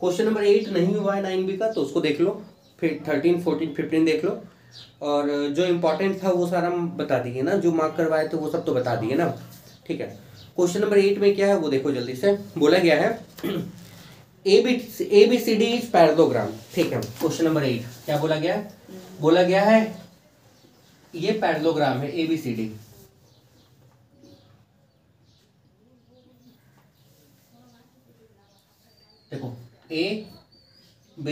Question number 8 नहीं हुआ है 9B का, तो उसको देख लो, फिर 13, 14, 15 देख लो, और जो इम्पोर्टेंट था वो सारा बता दिए ना, जो मार्क करवाए थे वो सब तो बता दिए ना। ठीक है, क्वेश्चन नंबर 8 में क्या है वो देखो जल्दी से। बोला गया है ABCD इज पैरेललोग्राम। ठीक है, क्वेश्चन नंबर 8 क्या बोला गया है? बोला गया है ये पैरेललोग्राम है ABCD। देखो ABCD।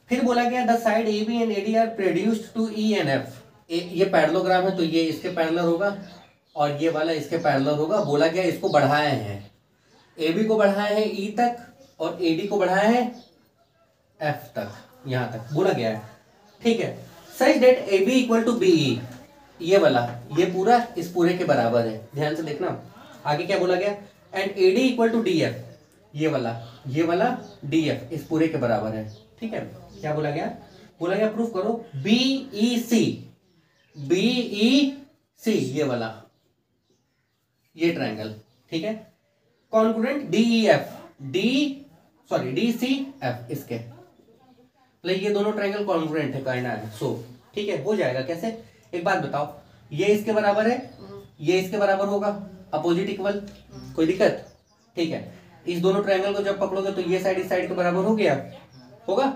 फिर बोला गया the side AB and AD are produced to E and F। ये पैरेललोग्राम है तो ये इसके पैरेलल होगा और ये वाला इसके पैरेलल होगा। बोला गया इसको बढ़ाए हैं, AB को बढ़ाए हैं E तक और AD को बढ़ाए हैं F तक, यहां तक बोला गया है। ठीक है, such that AB equal to BE, ये वाला ये पूरा इस पूरे के बराबर है। ध्यान से देखना आगे क्या बोला गया, and AD equal to DF, ये वाला DF इस पूरे के बराबर है। ठीक है, क्या बोला गया? बोला गया प्रूफ करो BEC ये वाला ये ट्रायंगल, ठीक है, कॉन्ग्रुएंट DCF इसके, मतलब ये दोनों ट्रायंगल कॉन्ग्रुएंट है, कहना है। सो ठीक है, हो जाएगा कैसे? एक बात बताओ, ये इसके बराबर है, ये इसके बराबर होगा, अपोजिट इक्वल, कोई दिक्कत? ठीक है, इस दोनों ट्रायंगल को जब पकड़ोगे तो ये साइड इस साइड के बराबर हो गया, होगा।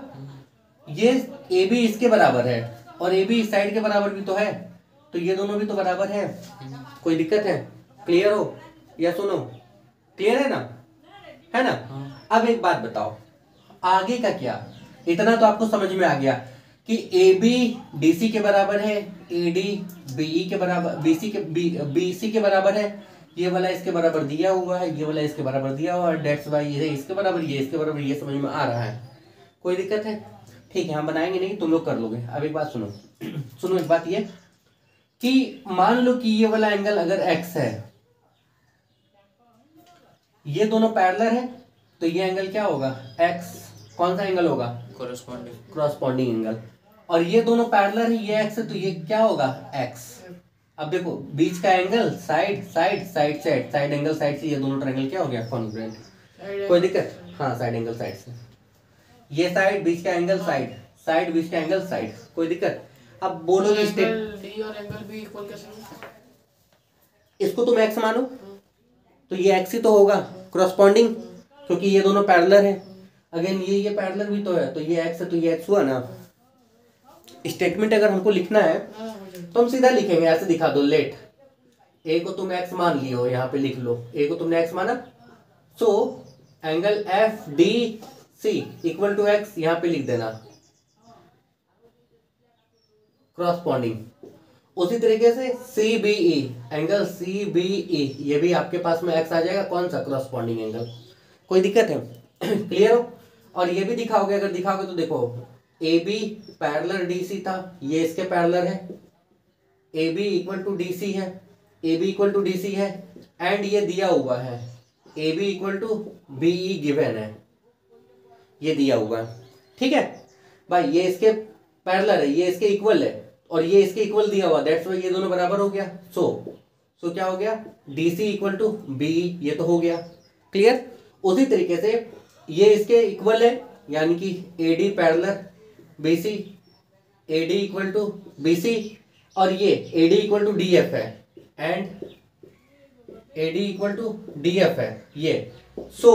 ये AB इसके बराबर है और AB इस साइड के बराबर भी तो है, तो ये दोनों भी तो बराबर है, कोई दिक्कत है? क्लियर हो या सुनो? क्लियर है ना, है ना? अब एक बात बताओ, आगे का क्या? इतना तो आपको समझ में आ गया कि AB DC के बराबर है, AD BE के बराबर, BC के बराबर है, ये वाला इसके बराबर दिया हुआ है, ये वाला इसके बराबर दिया हुआ है, डेट्स वाई ये इसके बराबर, ये इसके बराबर, ये समझ में आ रहा है, कोई दिक्कत है? ठीक है, हम बनाएंगे नहीं, तुम लोग कर लोगे। अब एक बात सुनो सुनो, एक बात ये कि मान लो कि ये वाला एंगल अगर x है, ये दोनों पैरेलल है, तो ये एंगल क्या होगा? x। कौन सा एंगल होगा? Corresponding angle. और ये दोनों पैरेलल है, ये x है, तो ये क्या होगा? x। अब देखो बीच का एंगल साइड एंगल साइड से, ये दोनों ट्रायंगल क्या हो गया? कॉन्ग्रुएंट। कोई दिक्कत? हाँ, साइड एंगल साइड से, ये साइड बीच का एंगल साइड बीच का एंगल साइड, कोई दिक्कत? अब बोलोगे डी और एंगल भी इक्वल कैसे? इसको तुम x मानो तो ये x ही तो होगा, क्रॉसपॉन्डिंग, क्योंकि ये दोनों पैरेलल है। अगेन ये पैरेलल भी तो है, तो ये x है तो ये x हुआ ना। स्टेटमेंट अगर हमको लिखना है तो हम सीधा लिखेंगे, ऐसे दिखा दो, लेट a को तुम x मान लियो, यहाँ पे लिख लो a को तुमने x माना, so angle FDC equal to x, यहाँ पे लिख देना क्रॉसपॉन्डिंग। उसी तरीके से CBE, एंगल CBE, ये भी आपके पास में x आ जाएगा, कौन सा? क्रॉसपॉन्डिंग एंगल, कोई दिक्कत है? क्लियर हो? और ये भी दिखाओगे, अगर दिखाओगे तो देखो AB पैरेलल DC था, ये इसके पैरेलल है, AB इक्वल टू DC है, AB इक्वल टू DC है, एंड ये दिया हुआ है AB equal to BE given है, ये दिया हुआ है। ठीक है भाई, ये इसके पैरेलल है, ये इसके इक्वल है और ये इसके इक्वल दिया हुआ, दैट्स व्हाई ये दोनों बराबर हो गया। सो क्या हो गया? DC इक्वल टू BE, ये तो हो गया। क्लियर? उसी तरीके से ये इसके इक्वल है, यानी कि AD parallel BC, AD equal to BC, और ये AD इक्वल टू DF है and AD equal to DF है ये। सो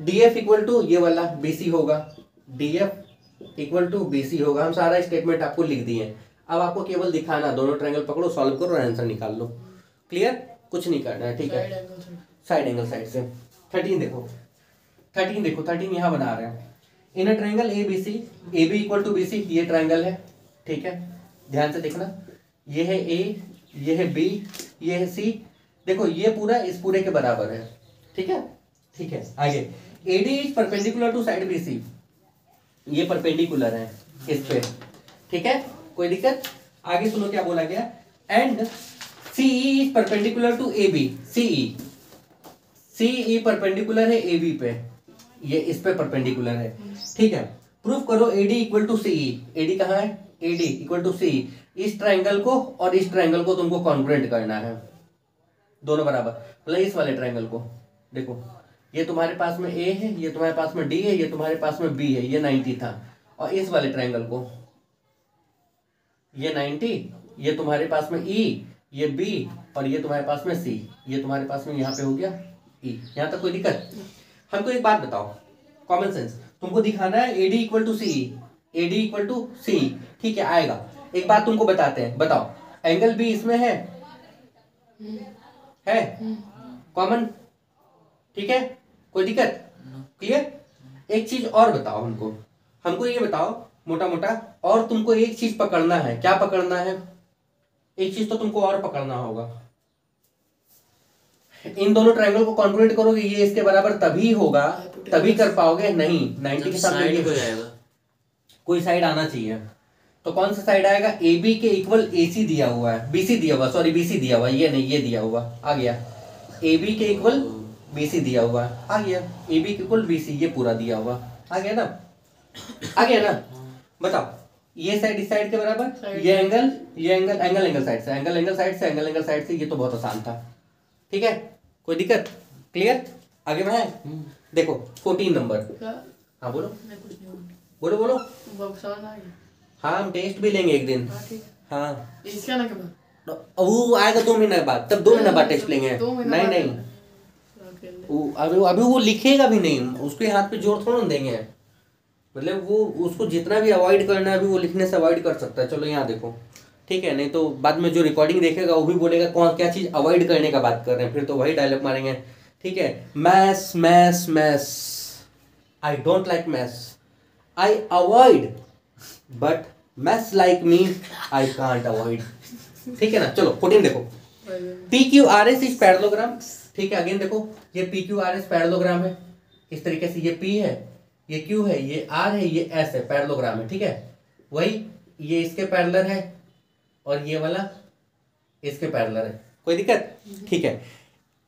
DF इक्वल टू ये वाला BC होगा, DF इक्वल टू BC होगा। हम सारा स्टेटमेंट आपको लिख दिए, अब आपको केवल दिखाना, दोनों ट्रायंगल पकड़ो, सॉल्व करो और आंसर निकाल लो। क्लियर? कुछ नहीं करना है, ठीक है? साइड एंगल साइड से 13 देखो 13 यहाँ बना रहे हैं। In triangle ABC, AB equal to BC, ये ट्रायंगल है, ठीक है? ध्यान से देखना, ये है A, ये है B, ये है C। देखो ये पूरा इस पूरे के बराबर है, ठीक है? ठीक है, आगे AD is perpendicular to side BC, ये परपेंडिकुलर है इस पे, ठीक है? कोई दिक्कत? आगे सुनो क्या बोला गया, and CE is perpendicular to AB, CE perpendicular है AB पे, ये इस पे परपेंडिकुलर है, ठीक है? प्रूफ करो AD equal to CE, AD कहाँ है? AD इक्वल टू CE, इस ट्रायंगल को और इस ट्रायंगल को तुमको कॉन्ग्रुएंट करना है, दोनों बराबर, मतलब इस वाले ट्रायंगल को देखो, ये तुम्हारे पास में ए है, ये तुम्हारे पास में डी है, ये तुम्हारे पास में बी है, ये 90 था। और इस वाले ट्रायंगल को ये 90, ये तुम्हारे पास में ई, ये बी, और ये तुम्हारे पास में सी, ये तुम्हारे पास में यहाँ पे हो गया ई। यहाँ तक कोई दिक्कत? हमको एक बात बताओ, कॉमन सेंस, तुमको दिखाना है AD equal to C, AD equal to C, ठीक है, आएगा। एक बात तुमको बताते हैं, बताओ एंगल बी इसमें है कॉमन, ठीक है, कोई दिक्कत? क्लियर? एक चीज और बताओ हमको, हमको ये बताओ मोटा मोटा, और तुमको एक चीज पकड़ना है। क्या पकड़ना है? एक चीज तो तुमको और पकड़ना होगा। इन दोनों ट्रायंगल को कॉन्ग्रुएंट करोगे, ये इसके बराबर तभी होगा, तभी कर पाओगे। नहीं, 90 के साथ ये हो जाएगा, कोई साइड आना चाहिए। तो कौन सा साइड आएगा? ए बी के इक्वल ए सी दिया हुआ है, बी सी दिया हुआ, सॉरी बी सी दिया हुआ, ये नहीं, ये दिया हुआ, आ गया। ए बी के इक्वल बी सी दिया हुआ है, आ गया। ए बी के इक्वल बी सी, ये पूरा दिया हुआ, आ गया ना, आ गया ना। बताओ ये साइड इस साइड के बराबर, ये एंगल, ये एंगल, एंगल एंगल साइड से, एंगल एंगल साइड से, एंगल एंगल साइड से, ये तो बहुत आसान था, ठीक है, कोई दिक्कत? क्लियर? आगे बढ़ाएं? देखो 14 नंबर। हाँ बोलो, बोलो बोलो। हाँ हम टेस्ट भी लेंगे एक दिन। हाँ इसका ना कब? वो आएगा 2 महीने बाद, तब 2 महीने बाद टेस्ट लेंगे। नहीं नहीं, अभी वो लिखेगा भी नहीं, उसके हाथ पे जोर थोड़ा देंगे। मतलब वो उसको जितना भी अवॉइड करना है अभी वो लिखने से अवॉइड कर सकता है। चलो यहाँ देखो, ठीक है, नहीं तो बाद में जो रिकॉर्डिंग देखेगा वो भी बोलेगा कौन क्या चीज़ अवॉइड करने का बात कर रहे हैं, फिर तो वही डायलॉग मारेंगे, ठीक है। Maths maths maths, I don't like maths, I avoid, but maths like me I can't avoid, ठीक है ना। चलो 14 देखो, P Q R S is parallelogram, ठीक है। अगेन देखो ये P Q R S parallelogram है, इस तरीके से, ये पी है, ये क्यू है, ये आर है, ये एस है, पैरेललोग्राम है, ठीक है। वही ये इसके पैरेलल है और ये वाला इसके पैरेलल है, कोई दिक्कत? ठीक है।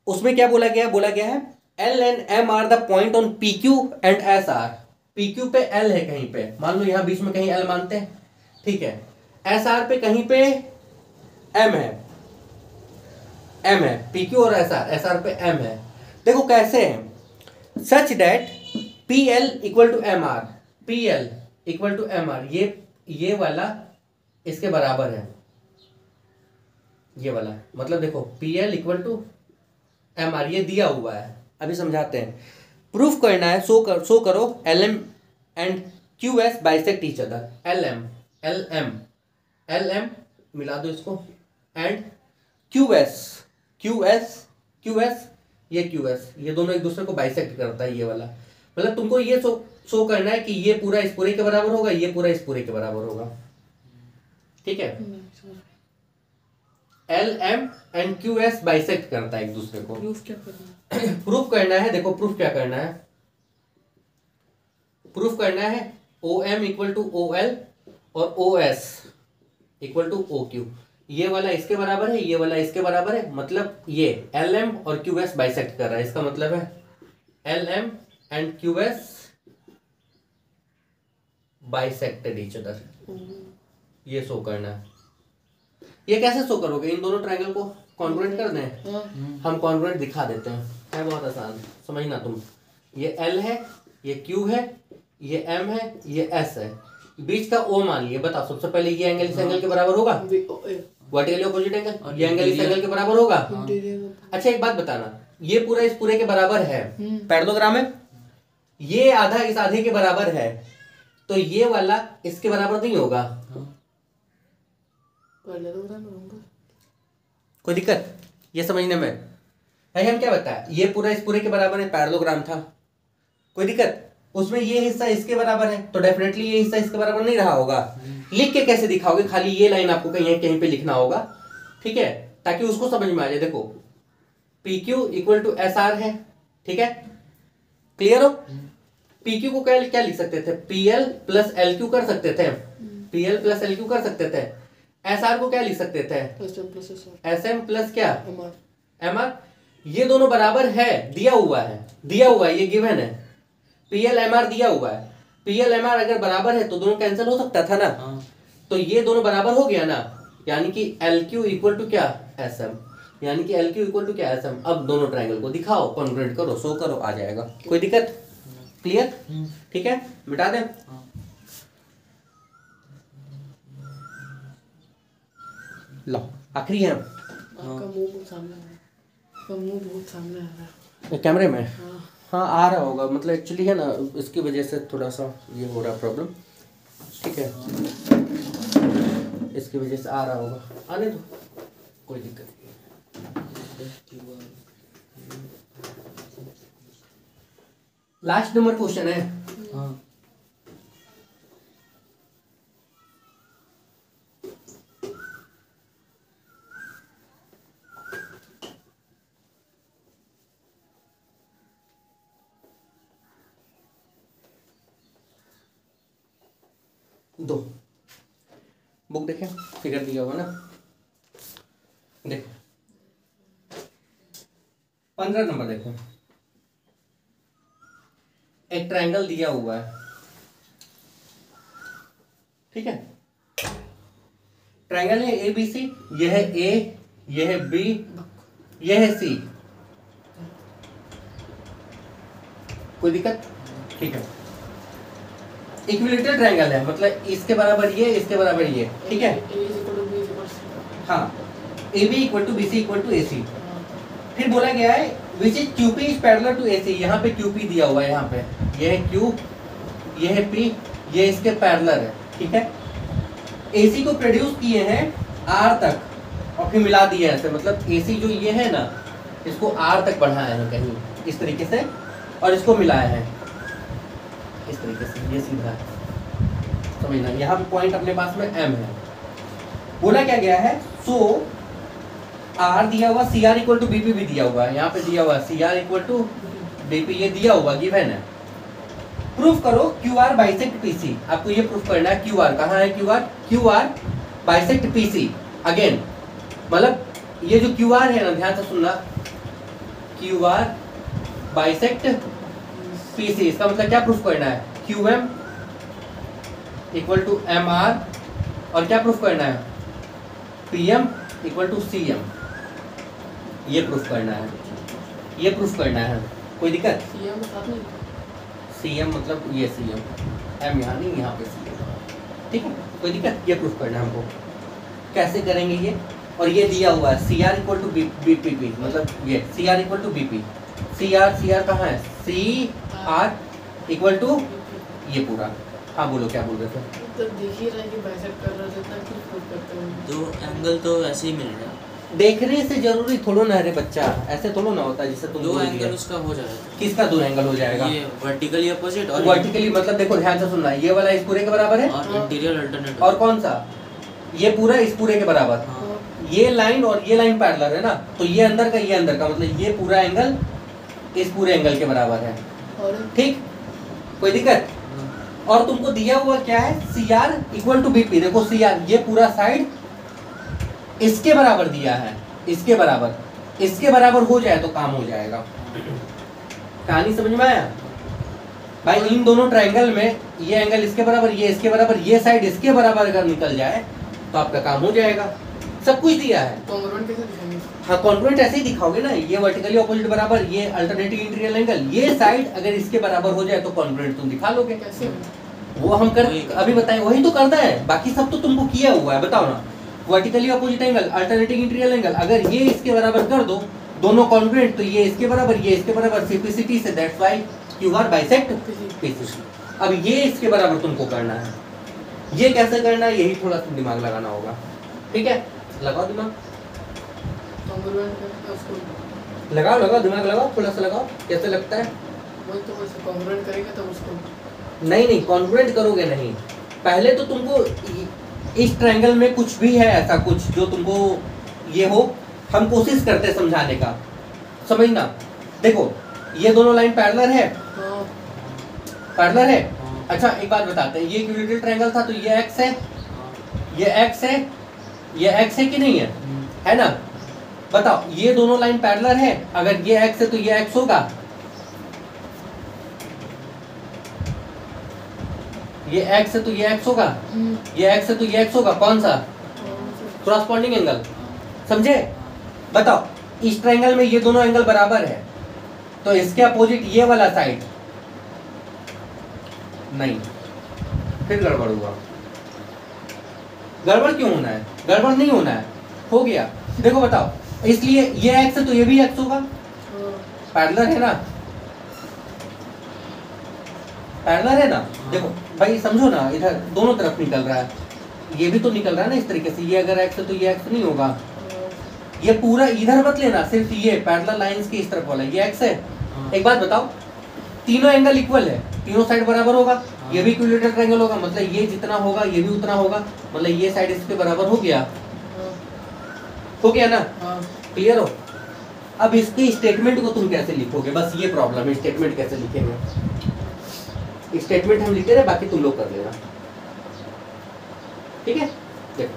उसमें क्या बोला गया? बोला गया है L and M are the point on P Q and S R. P Q पे एल है कहीं पे, मान लो यहाँ बीच में कहीं एल मानते हैं, ठीक है। एस आर पे कहीं पे एम है, एम है, पी क्यू और एस आर पे एम है। देखो कैसे है, such that P L equal to M R, P L equal to M R, ये वाला इसके बराबर है, ये वाला, मतलब देखो P L equal to M R, ये दिया हुआ है। अभी समझाते हैं, प्रूफ करना है, शो करो L M and Q S bisect each other. L M मिला दो इसको, एंड क्यू एस, ये क्यू एस, ये दोनों एक दूसरे को बाइसेक्ट करता है, ये वाला। मतलब तुमको ये शो करना है कि ये पूरा इस पूरे के बराबर होगा, ये पूरा इस पूरे के बराबर होगा, ठीक है। L M and Q S bisect करता है एक दूसरे को। प्रूफ क्या करना है? प्रूफ करना है, देखो प्रूफ क्या करना है, प्रूफ करना है O M equal to O L और O S equal to O Q. ये वाला इसके बराबर है, ये वाला इसके बराबर है, मतलब ये एल एम और क्यू एस बाइसेक्ट कर रहा है। इसका मतलब है L M and Q S bisected each other, ये शो करना है। ये कैसे शो करोगे? इन दोनों ट्रायंगल को कॉन्ग्रुएंट कर दें, हम कॉन्ग्रुएंट दिखा देते हैं, है बहुत आसान, समझना तुम। ये L है, ये Q है, ये M है, ये S है, बीच का O मान लिए। बताओ सबसे पहले ये एंगल इस एंगल के बराबर होगा, वर्टिकली ऑपोजिट एंगल, ये एंगल इस एंगल के बराबर होगा। अच्छा एक बात बताना, ये पूरा इस पूरे के बराबर है, पैरेललोग्राम है, ये आधा इस आधे के बराबर है, तो ये वाला इसके बराबर नहीं होगा। कोई दिक्कत ये समझने में? भाई हम क्या बताया, ये पूरा इस पूरे के बराबर है, पैरेललोग्राम था, कोई दिक्कत? उसमें ये हिस्सा इसके बराबर है, तो डेफिनेटली ये हिस्सा इसके बराबर नहीं रहा होगा। लिख के कैसे दिखाओगे? खाली ये लाइन आपको कहीं कहीं पे लिखना होगा, ठीक है, ताकि उसको समझ में आ जाए। देखो P Q equal to S R है, ठीक है, क्लियर हो? पी क्यू को क्या लिख सकते थे? P L plus L Q कर सकते थे, P L plus L Q कर सकते थे। एस आर को क्या लिख सकते थे? एस एम प्लस क्या? M R. ये दोनों बराबर है, दिया हुआ है, ये गिवन है। पी एल एम आर दिया हुआ है, पी एल एम आर अगर बराबर है तो दोनों कैंसिल हो सकता था ना, तो ये दोनों बराबर हो गया ना, यानी कि एल क्यू इक्वल टू क्या? S M. यानी कि एल क्यू इक्वल टू क्या है सम। अब दोनों ट्रायंगल को दिखाओ, कॉन्ग्रुएंट करो, शो करो, आ जाएगा। कोई दिक्कत? क्लियर? ठीक है, मिटा दें। लो आखिरी है। आपका मुंह बहुत सामने है, आपका मुंह बहुत सामने आ रहा है कैमरे में। हाँ। हाँ आ रहा होगा, मतलब एक्चुअली है ना, इसकी वजह से थोड़ा सा ये हो रहा है प्रॉब्लम। ठीक है, इसकी वजह से आ रहा होगा, आने दो, कोई दिक्कत नहीं। लास्ट नंबर क्वेश्चन है। हाँ। दो बुक देखें, फिगर दिया हुआ ना, देखो 15 नंबर देखो। एक ट्रायंगल दिया हुआ है, ठीक है। ट्रायंगल है ए बी सी, यह है ए, यह है बी, यह है सी। कोई दिक्कत? ठीक है। इक्विलेटरल ट्रायंगल है, मतलब इसके बराबर ये, इसके बराबर ये, ठीक है। हाँ, A B equal to B C equal to A C. फिर बोला गया है which is Q P is parallel to A C. यहाँ पे क्यू पी दिया हुआ है, यहाँ पे ये है क्यू, ये है पी, ये इसके पैरेलल है, ठीक है। ए सी को प्रोड्यूस किए हैं आर तक और फिर मिला दिया ऐसे, मतलब ए सी जो ये है ना, इसको आर तक बढ़ाया है कहीं इस तरीके से, और इसको मिलाया है इस तरीके से, ये सीधा है, समझना। यहाँ पे पॉइंट अपने पास में एम है। बोला क्या गया है, सो आर दिया हुआ, C R equal to BP भी दिया हुआ है, यहाँ पे दिया हुआ C R equal to BP, ये दिया हुआ गिवन है। प्रूफ करो क्यू आर बाइसेक्ट पीसी। आपको ये प्रूफ करना है, क्यू आर कहाँ है, Q R bisect PC. Again मतलब ये जो क्यू आर है ना, ध्यान से सुनना, क्यू आर बाइसेक्ट पीसी, इसका मतलब क्या प्रूफ करना है, Q M equal to M R, और क्या प्रूफ करना है, P M equal to C M. ये प्रूफ करना है, ये प्रूफ करना है। कोई दिक्कत? सी एम मतलब ये सी एम, एम यहाँ नहीं, यहाँ पे सी एम, ठीक है। कोई दिक्कत? ये प्रूफ करना है हमको। कैसे करेंगे ये? और ये दिया हुआ है C R equal to B P P, मतलब ये C R equal to B P, C R कहाँ है, सी आर इक्वल टू ये पूरा। हाँ बोलो, क्या बोल रहे थे? तो देखिए रहा है कि बाइसेक्ट कर रहा है, जितना कि प्रूफ करते हैं। दो एंगल तो ऐसे ही मिल रहा है, देखने से जरूरी थोड़ा ना है बच्चा, ऐसे थोड़ा ना होता है जिससे तुम दो बोल एंगल दिया। उसका हो जाएगा। किसका दो एंगल हो जाएगा? ये वर्टिकली अपोजिट और वर्टिकली मतलब देखो ध्यान से सुनना, ये वाला इस पूरे के बराबर है, और इंटीरियर अल्टरनेट। और कौन सा, ये पूरा इस पूरे के बराबर। हाँ। ये लाइन और ये लाइन पैरेलल है ना, तो ये अंदर का ये अंदर का, मतलब ये पूरा एंगल इस पूरे एंगल के बराबर है, ठीक। कोई दिक्कत? और तुमको दिया हुआ क्या है, C R equal to BP. देखो सी आर ये पूरा साइड इसके बराबर दिया है, इसके बराबर हो जाए तो काम हो जाएगा। कहानी समझ में आया भाई? इन दोनों ट्रायंगल में ये एंगल इसके बराबर, ये इसके बराबर, ये साइड इसके बराबर अगर निकल जाए तो आपका काम हो जाएगा। सब कुछ दिया है। कॉन्ग्रुएंट कैसे दिखाएंगे? हाँ कॉन्ग्रुएंट ऐसे ही दिखाओगे ना, ये वर्टिकली ऑपोजिट बराबर, ये अल्टरनेटिव इंटीरियर एंगल, ये साइड अगर इसके बराबर हो जाए तो कॉन्ग्रुएंट तुम दिखा लोगे। कैसे? वो हम कर अभी बताएं, वही तो करना है, बाकी सब तो तुमको किया हुआ है। बताओ ना, vertically opposite angle, alternative interior angle, अगर ये इसके बराबर कर दो, दोनों कॉन्ग्रुएंट, तो ये इसके बराबर, ये इसके बराबर, सिंप्लिसिटी से that's why Q R bisect PC. अब ये इसके बराबर तुमको करना है, ये कैसे करना है, यही थोड़ा सा दिमाग लगाना होगा, ठीक है। लगाओ दिमाग, कॉन्ग्रुएंट करके उसको लगाओ दिमाग लगाओ, थोड़ा सा लगाओ, कैसे लगता है? वही तो, वैसे कॉन्ग्रुएंट करेंगे तब उसको। नहीं कॉन्ग्रुएंट करोगे नहीं, पहले तो तुमको इस ट्रायंगल में कुछ भी है ऐसा कुछ जो तुमको ये हो, हम कोशिश करते हैं समझाने का, समझना। देखो ये दोनों लाइन पैरेलल है, हाँ। पैरेलल है। अच्छा एक बात बताते हैं, ये इक्विलेटरल ट्रायंगल था तो ये एक्स है, ये एक्स है, ये एक्स है कि नहीं है ना? बताओ ये दोनों लाइन पैरेलल है, अगर ये एक्स है तो ये एक्स होगा, ये एक्स है तो ये एक्स होगा, ये एक्स है तो ये एक्स होगा, कौन सा? क्रॉसपोंडिंग एंगल, समझे? बताओ इस ट्रायंगल में ये दोनों एंगल बराबर है, तो इसके अपोजिट ये वाला साइड नहीं, फिर गड़बड़ हुआ। गड़बड़ क्यों होना है? गड़बड़ नहीं होना है, हो गया। देखो बताओ, इसलिए ये एक्स है तो ये भी एक्स होगा, पैरेलल है ना, पैरेलल है ना। देखो भाई समझो ना, इधर दोनों तरफ निकल रहा है, ये भी तो निकल रहा है ना इस तरीके से। ये अगर एक्स है तो ये एक्स नहीं होगा, ये पूरा इधर मत लेना, सिर्फ ये पैरेलल लाइंस के इस तरफ वाला ये एक्स है। एक बात बताओ, तीनों एंगल इक्वल है, तीनों साइड बराबर होगा, ये भी इक्विलेटरल ट्रायंगल होगा, मतलब ये जितना होगा ये भी उतना होगा, मतलब ये साइड इसके बराबर हो गया, हो गया ना। क्लियर हो? अब इसके स्टेटमेंट को तुम कैसे लिखोगे, बस ये प्रॉब्लम है, स्टेटमेंट कैसे लिखेंगे। स्टेटमेंट हम लिखते रहे, बाकी तुम लोग कर लेना, ठीक है। देखो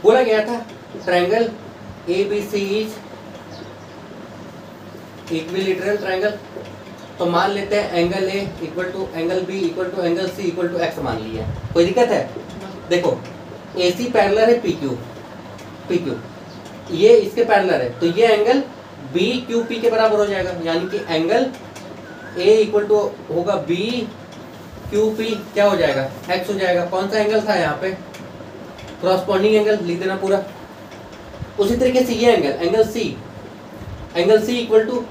बोला गया था triangle ABC is equilateral triangle, तो मान लेते हैं angle A equal to angle B equal to angle C equal to x मान लिया। कोई दिक्कत है? देखो AC पैरेलल है PQ, ये इसके पैरेलल है, तो ये एंगल BQP के बराबर हो जाएगा, यानी कि एंगल A इक्वल टू होगा BQP, क्या हो जाएगा? x हो जाएगा। कौन सा एंगल था यहाँ पे? क्रॉसपॉन्डिंग एंगल, लिख देना पूरा। उसी तरीके से ये angle C equal to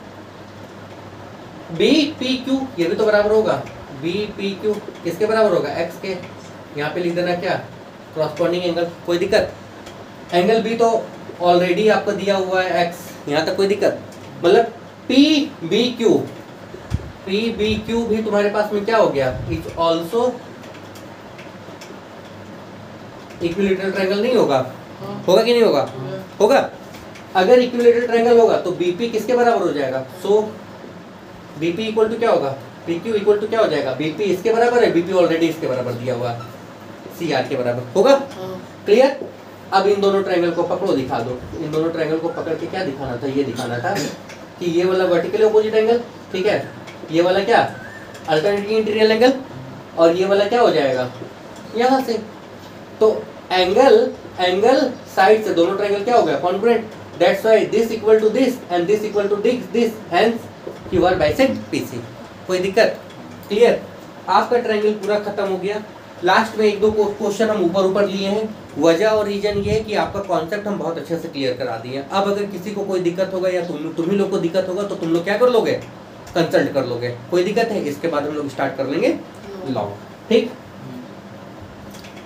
BPQ, ये भी तो बराबर होगा, BPQ किसके बराबर होगा? x के। यहाँ पे लिख देना क्या? Corresponding angle. कोई दिक्कत? एंगल B तो ऑलरेडी आपको दिया हुआ है x, यहाँ तक कोई दिक्कत? मतलब PBQ भी तुम्हारे पास में क्या हो गया? इट्स ऑल्सो इक्विलेटरल ट्रायंगल नहीं होगा? होगा कि नहीं होगा? होगा। अगर इक्विलेटरल ट्रायंगल होगा तो BP किसके बराबर हो जाएगा? सो BP इक्वल टू क्या होगा? PQ इक्वल टू क्या हो जाएगा? BP इसके बराबर है, BP ऑलरेडी इसके बराबर दिया हुआ है, CR के बराबर होगा। क्लियर? अब इन दोनों ट्रायंगल को पकड़ो, दिखा दो। इन दोनों ट्रायंगल को पकड़ के क्या दिखाना था? ये दिखाना था कि ये वाला वर्टिकली ऑपोजिट एंगल, ठीक है, ये वाला क्या? अल्टरनेटिंग इंटीरियर एंगल, और ये वाला क्या हो जाएगा? यहाँ से। तो एंगल साइड से दोनों ट्रायंगल क्या हो गया? Congruent. That's why this equal to this and this equal to this, hence QR bisect PC। कोई दिक्कत? क्लियर? आपका ट्रायंगल पूरा खत्म हो गया। लास्ट में एक दो क्वेश्चन हम ऊपर लिए हैं, वजह और रीजन ये है कि आपका कॉन्सेप्ट हम बहुत अच्छे से क्लियर करा दिए। अब अगर किसी को कोई दिक्कत होगा या तुम ही लोग को दिक्कत होगा तो तुम लोग क्या कर लोगे? कंसल्ट कर लोगे। कोई दिक्कत है? इसके बाद हम लोग स्टार्ट कर लेंगे लॉ। ठीक।